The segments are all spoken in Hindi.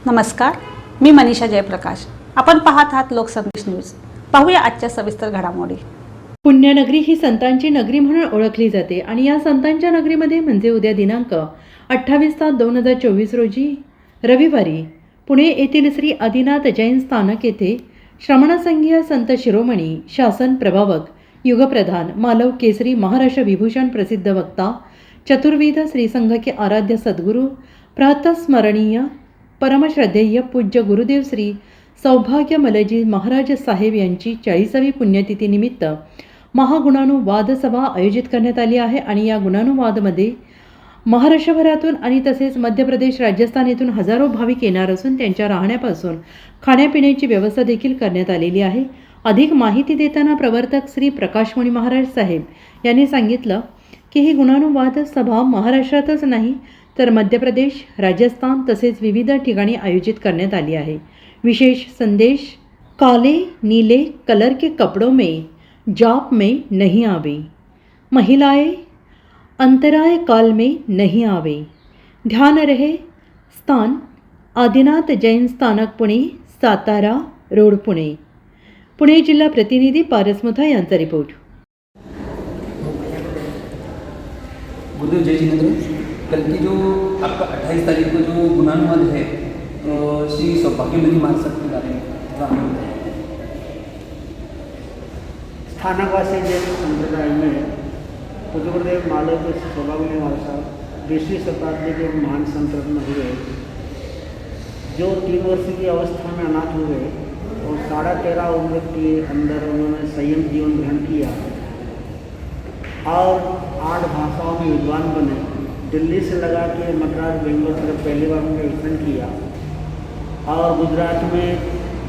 नमस्कार, मी मनीषा जयप्रकाश. आपण पाहत आहात लोकसंदेश न्यूज. पाहूया आजच्या सविस्तर घडामोडी. पुण्यनगरी ही संतांची नगरी म्हणून ओळखली जाते आणि या संतांच्या नगरीमध्ये म्हणजे उद्या दिनांक 28/7/2024 रोजी रविवारी पुणे येथील श्री आदिनाथ जैन स्थानक येथे श्रमणसंघीय संत शिरोमणी शासन प्रभावक युगप्रधान मालव केसरी महाराष्ट्र विभूषण प्रसिद्ध वक्ता चतुर्वेद श्रीसंघ के आराध्य सद्गुरु प्रातस्मरणीय परमश्रद्धेय पूज्य गुरुदेव श्री सौभाग्य मलजी महाराज साहेब यांची 40वी पुण्यतिथीनिमित्त महागुणानुवाद सभा आयोजित करण्यात आली आहे आणि या गुणानुवादमध्ये महाराष्ट्रभरातून आणि तसेच मध्य प्रदेश राजस्थान येथून हजारो भाविक येणार असून त्यांच्या राहण्यापासून खाण्यापिण्याची व्यवस्था देखील करण्यात आलेली आहे. अधिक माहिती देताना प्रवर्तक श्री प्रकाशमणी महाराज साहेब यांनी सांगितलं की ही गुणानुवाद सभा महाराष्ट्रातच नाही तर मध्य प्रदेश, राजस्थान तसेच विविध ठिकाणी आयोजित करण्यात आली आहे. विशेष संदेश, काले नीले कलर के कपड़ों में जाप में नहीं आवे, महिलाएं अंतराय काल में नहीं आवे, ध्यान रहे स्थान आदिनाथ जैन स्थानक पुणे, सातारा रोड पुणे. पुणे जिल्हा प्रतिनिधी पारस मुथा यांचा रिपोर्ट. गुरुदेव जय जिनेंद्र. कल की जो आपका 28 तारीख को जो गुणानुवाद है श्री सौभाग्यमती महाराज के बारे में थोड़ा हमें बताइए. स्थानकवासी जैन संप्रदाय में पूज्य गुरुदेव मालव के सौभाग्यमती महाराज साहब 20वीं शताब्दी के महान संत रत्न हुए, जो 3 वर्ष की अवस्था में अनाथ हुए और 13.5 उम्र के अंदर उन्होंने संयम जीवन ग्रहण किया और 8 भाषाओं में विद्वान बने. दिल्ली से लगा के मद्रास बेंगलोर तरफ पहली बार उन्होंने विचरण किया और गुजरात में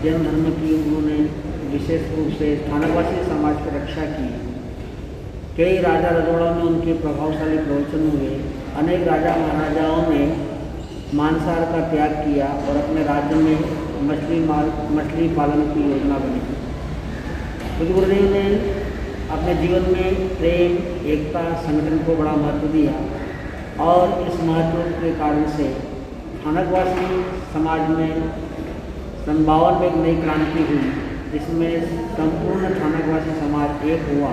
जैन धर्म की उन्होंने विशेष रूप से स्थानकवासी समाज की रक्षा की. कई राजा रजवाड़ों में उनके प्रभावशाली प्रवचन हुए. अनेक राजा महाराजाओं ने मांसाहार का त्याग किया और अपने राज्य में मछली पालन की योजना बनी. पूज्य गुरुदेव ने अपने जीवन में प्रेम, एकता, संगठन को बड़ा महत्व दिया और इस महत्व के कारण से स्थानकवासी समाज में 52 में एक नई क्रांति हुई, जिसमें संपूर्ण स्थानकवासी समाज एक हुआ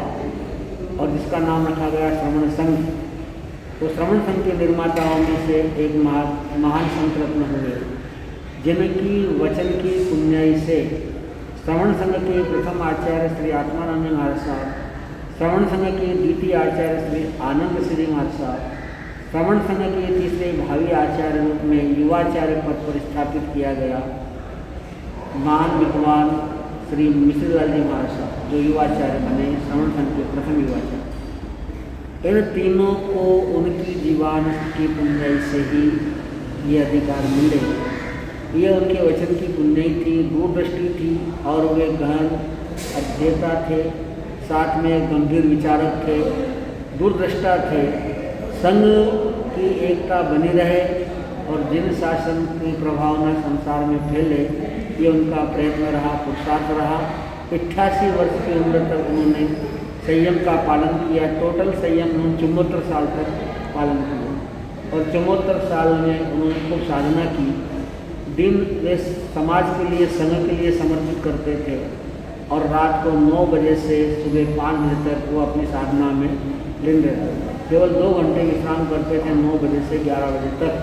और जिसका नाम रखा गया श्रमण संघ. तो श्रमण संघ के निर्माताओं में से एक महान संत रत्न हुए, जिनकी वचन की पुण्याई से श्रवण संघ के प्रथम आचार्य श्री आत्मानंद महाराज साहब, श्रवण संघ के द्वितीय आचार्य श्री आनंद श्री महाराज साहब, श्रवण संघ के तीसरे भावी आचार्य रूप में युवाचार्य पद पर स्थापित किया गया महान विद्वान श्री मिश्रलाल जी महाराज साहब, जो युवाचार्य बने, श्रवण संघ के प्रथम युवाचार्य. इन तीनों को उनकी जीवन की पुण्याई से ही ये अधिकार मिले. ये उनके वचन की पुण्याई थी, दूरदृष्टि थी और वे गहन अध्येता थे, साथ में गंभीर विचारक थे, दूरदृष्टा थे. संघ की एकता बनी रहे और जिन शासन की प्रभावना संसार में फैले, ये उनका प्रयत्न रहा, पुरुषार्थ रहा. 88 वर्ष की उम्र तक उन्होंने संयम का पालन किया. टोटल संयम उन्होंने 74 साल तक पालन किया और 74 साल में उन्होंने खूब साधना की. दिन वे समाज के लिए, संघ के लिए समर्पित करते थे और रात को 9 बजे से सुबह 5 बजे तक वो अपनी साधना में लीन रहते थे. केवल 2 घंटे विश्राम करते थे 9 बजे से 11 बजे तक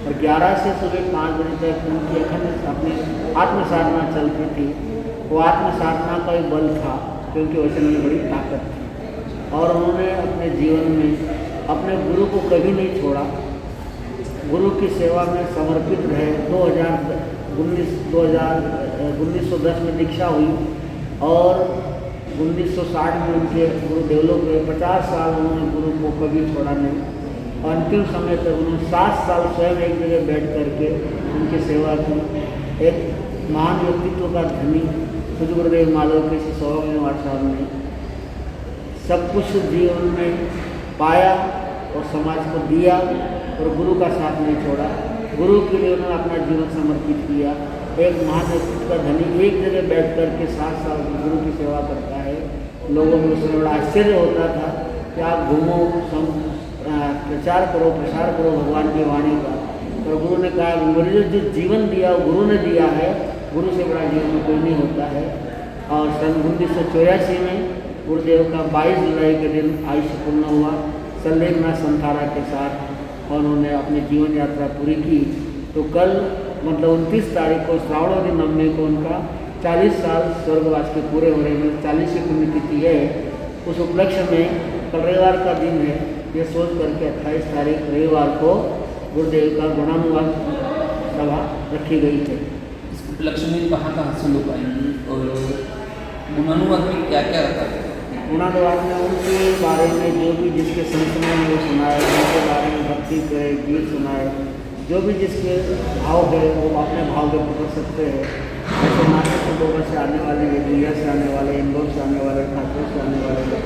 और 11 से सुबह 5 बजे तक उनकी अखंड अपनी आत्म साधना चलती थी. वो आत्म साधना का ही बल था क्योंकि वचन में बड़ी ताकत थी और उन्होंने अपने जीवन में अपने गुरु को कभी नहीं छोड़ा. गुरु की सेवा में समर्पित रहे. 1910 में दीक्षा हुई और 1960 में उनके गुरु डेवलप हुए. 50 साल उन्होंने गुरु को कभी छोड़ा नहीं. अंतिम समय तक उन्होंने 7 साल स्वयं एक जगह बैठ करके उनकी सेवा की. एक महान व्यक्तित्व का धनी पूज्य गुरुदेव मालव के श्री सौभाग्यमती महाराज साहब ने सब कुछ जीवन में पाया और समाज को दिया और गुरु का साथ नहीं छोड़ा. गुरु के लिए उन्होंने अपना जीवन समर्पित किया. एक महान व्यक्तित्व का धनी एक जगह बैठ कर के 7 साल गुरु की सेवा करता है. लोगों में उसमें बड़ा आश्चर्य होता था कि आप घूमो, प्रचार करो, प्रसार करो भगवान की वाणी का. तो और गुरु ने कहा मुझे जो जीवन दिया वो गुरु ने दिया है, गुरु से बड़ा जीवन में कोई नहीं होता है। और सन 1984 में गुरुदेव का 22 जुलाई के दिन आयुष्य पूर्ण हुआ सल्लेखनाथ संथारा के साथ, और उन्होंने अपनी जीवन यात्रा पूरी की। तो कल मतलब 29 तारीख को श्रावणवती नवमी को उनका 40 साल स्वर्गवास के पूरे हो रहे हैं, 40वीं पुण्यतिथि है। उस उपलक्ष्य में कल रविवार का दिन है, ये सोच करके 28 तारीख रविवार को गुरुदेव का गुणानुवाद सभा रखी गई है। इस उपलक्ष्य में कहाँ से लोग आएंगे और गुणानुवाद में क्या क्या रखा है? गुणानुवाद में उनके बारे में जो भी जिसके संत ने वो सुनाए, उनके बारे में भक्ति करे, गीत सुनाए, जो भी जिसके भाव है वो अपने भाव व्यक्त कर सकते हैं। जैसे नासिक लोगों से आने वाले, दिल्ली से आने वाले, इंदौर से आने वाले, ठाकुर से आने वाले।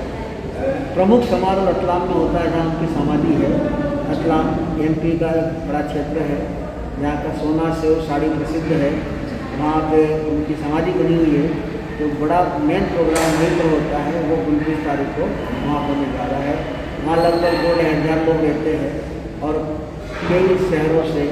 प्रमुख समारोह रतलाम में होता है जहाँ उनकी समाधि है। रतलाम MP का बड़ा क्षेत्र है, जहाँ का सोना सेव साड़ी प्रसिद्ध है, वहाँ पे उनकी समाधि बनी हुई है। तो बड़ा मेन प्रोग्राम वहीं पर होता है, वो 29 तारीख को वहाँ होने जा रहा है। वहाँ लगभग 2,500 लोग रहते हैं और कई शहरों से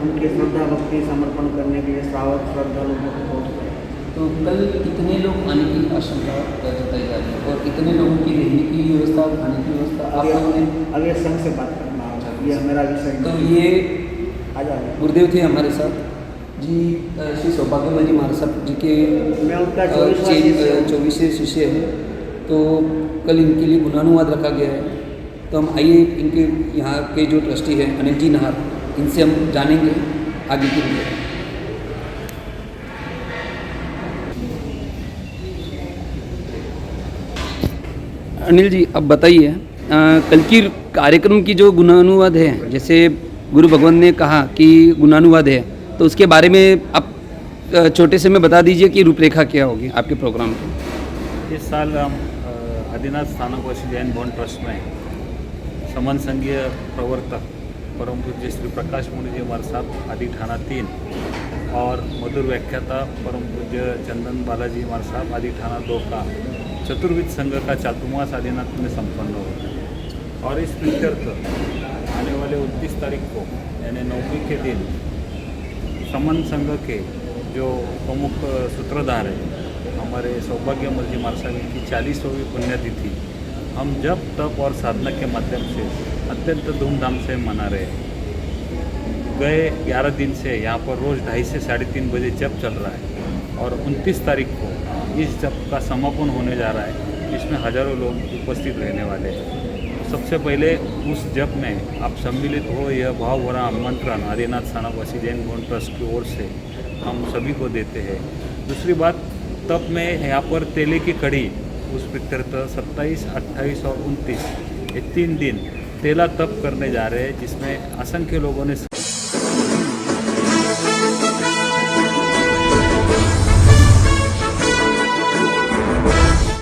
उनकी श्रद्धा भक्ति समर्पण करने के लिए श्रद्धालु पहुँचते हैं। तो कल कितने लोग आने की आशंका जताई जा रही है और कितने लोगों की रहने की व्यवस्था, खाने की व्यवस्था आप लोगों ने? अब ये संघ से बात करना होगा, ये मेरा विषय तो नहीं। ये आ जाओ। गुरुदेव थे हमारे साथ जी, श्री सौभाग्यमल जी महाराज साहब जी के मैं उनका 24वां शिष्य हैं। तो कल इनके लिए गुणानुवाद रखा गया है। तो हम आइए इनके यहाँ के जो ट्रस्टी हैं अनिल जी नाहर, इनसे हम जानेंगे आगे के लिए। अनिल जी, अब बताइए कल की कार्यक्रम की जो गुणानुवाद है, जैसे गुरु भगवान ने कहा कि गुणानुवाद है, तो उसके बारे में आप छोटे से में बता दीजिए कि रूपरेखा क्या होगी आपके प्रोग्राम की। इस साल हम आदिनाथ स्थानकवासी जैन भवन ट्रस्ट में समन संघीय प्रवर्तक परम पूज्य श्री प्रकाश मुनि जी महाराज साहब आदि ठाणा 3 और मधुर व्याख्याता परम पूज्य चंदन बालाजी महाराज साहब आदि ठाणा 2 का चतुर्विध संघ का चातुर्मास आदिनाथ में संपन्न हो। और इस प्रीत्यर्थ आने वाले 29 तारीख को यानी नवमी के दिन समन संघ के जो प्रमुख सूत्रधार हैं हमारे सौभाग्यमल जी महाराज साहब की 40वीं पुण्यतिथि हम जप तप और साधना के माध्यम से अत्यंत धूमधाम से मना रहे हैं। गए 11 दिन से यहाँ पर रोज़ 2:30 से 3:30 बजे जप चल रहा है और 29 तारीख को इस जप का समापन होने जा रहा है, जिसमें हज़ारों लोग उपस्थित रहने वाले हैं। तो सबसे पहले उस जप में आप सम्मिलित हो, यह भाव भरा आमंत्रण आदिनाथ स्थानकवासी जैन भवन ट्रस्ट की ओर से हम सभी को देते हैं। दूसरी बात, तप में यहाँ पर तेले की कड़ी उस प्रीत्यर्थ 27, 28 और 29 ये 3 दिन तेला तप करने जा रहे हैं, जिसमें असंख्य लोगों ने